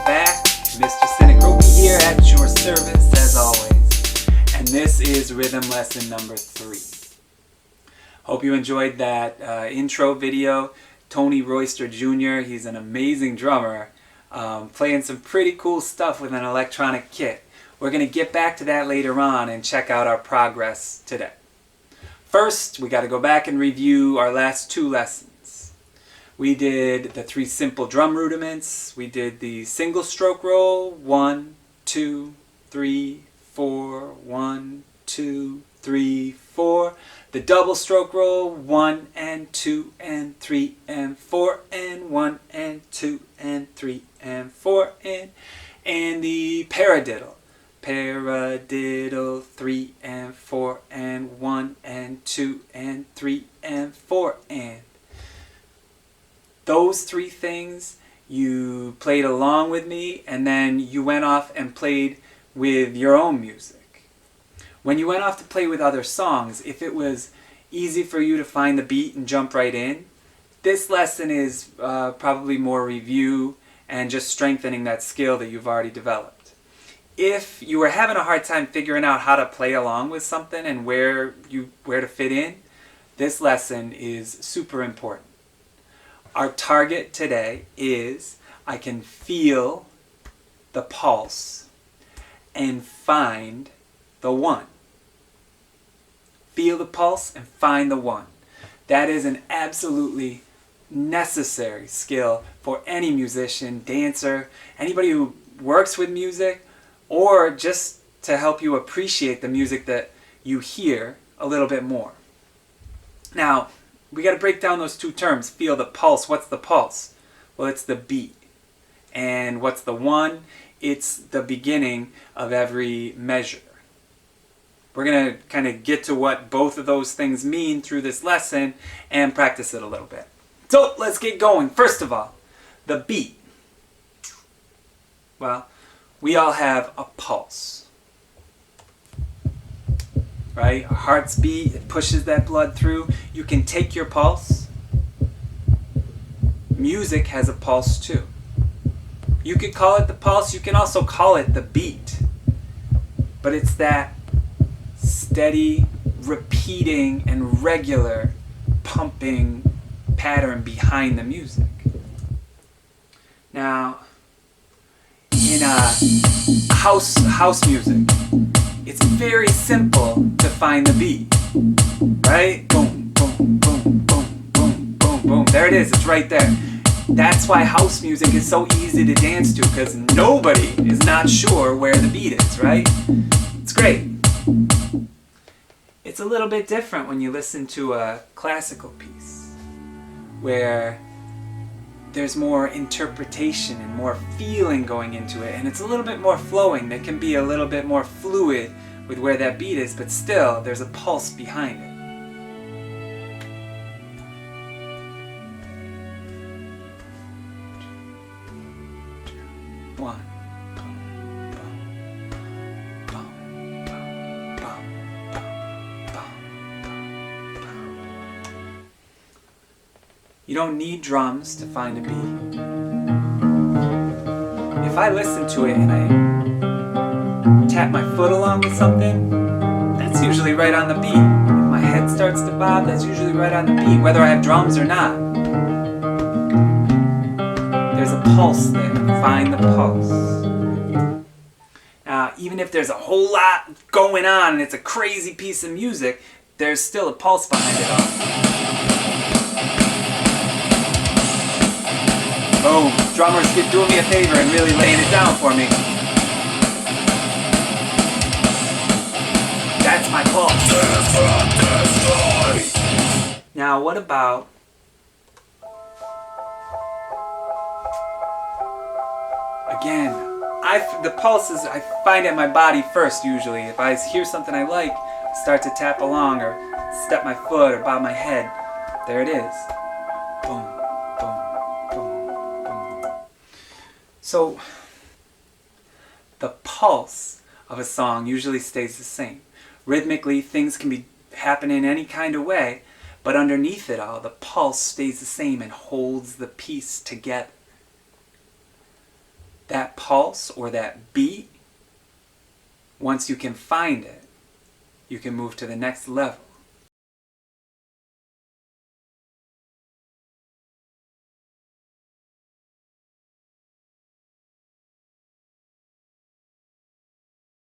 back. Mr. Cinegropi here at your service as always. And this is rhythm lesson number 3. Hope you enjoyed that intro video. Tony Royster Jr., he's an amazing drummer, playing some pretty cool stuff with an electronic kit. We're going to get back to that later on and check out our progress today. First, we got to go back and review our last 2 lessons. We did the 3 simple drum rudiments. We did the single stroke roll, 1, 2, 3, 4, 1, 2, 3, 4. The double stroke roll, 1 and 2 and 3 and 4 and 1 and 2 and 3 and 4 and the paradiddle. Paradiddle, 3 and 4 and 1 and 2 and 3 and 4 and. Those 3 things, you played along with me, and then you went off and played with your own music. When you went off to play with other songs, if it was easy for you to find the beat and jump right in, this lesson is probably more review and just strengthening that skill that you've already developed. If you were having a hard time figuring out how to play along with something and where to fit in, this lesson is super important. Our target today is I can feel the pulse and find the 1. Feel the pulse and find the 1. That is an absolutely necessary skill for any musician, dancer, anybody who works with music, or just to help you appreciate the music that you hear a little bit more. Now, we got to break down those 2 terms. Feel the pulse. What's the pulse? Well, it's the beat. And what's the 1? It's the beginning of every measure. We're going to kind of get to what both of those things mean through this lesson and practice it a little bit. So let's get going. First of all, the beat. Well, we all have a pulse. Right? Our heart's beat, it pushes that blood through. You can take your pulse. Music has a pulse too. You could call it the pulse, you can also call it the beat. But it's that steady, repeating, and regular pumping pattern behind the music. Now, in house music, it's very simple to find the beat, right? Boom, boom, boom, boom, boom, boom, boom. There it is, it's right there. That's why house music is so easy to dance to, because nobody is not sure where the beat is, right? It's great. It's a little bit different when you listen to a classical piece, where there's more interpretation and more feeling going into it, and it's a little bit more flowing. It can be a little bit more fluid with where that beat is, but still there's a pulse behind it. One. You don't need drums to find a beat. If I listen to it and I tap my foot along with something, that's usually right on the beat. If my head starts to bob, that's usually right on the beat, whether I have drums or not. There's a pulse there. Find the pulse. Now, even if there's a whole lot going on and it's a crazy piece of music, there's still a pulse behind it all. Boom. Drummers, doing me a favor and really laying it down for me. That's my pulse. Now, what about again, the pulse is, I find it in my body first usually. If I hear something I like, start to tap along or step my foot or bob my head, there it is. Boom. So, the pulse of a song usually stays the same. Rhythmically, things can be happening any kind of way, but underneath it all, the pulse stays the same and holds the piece together. that pulse or that beat, once you can find it, you can move to the next level.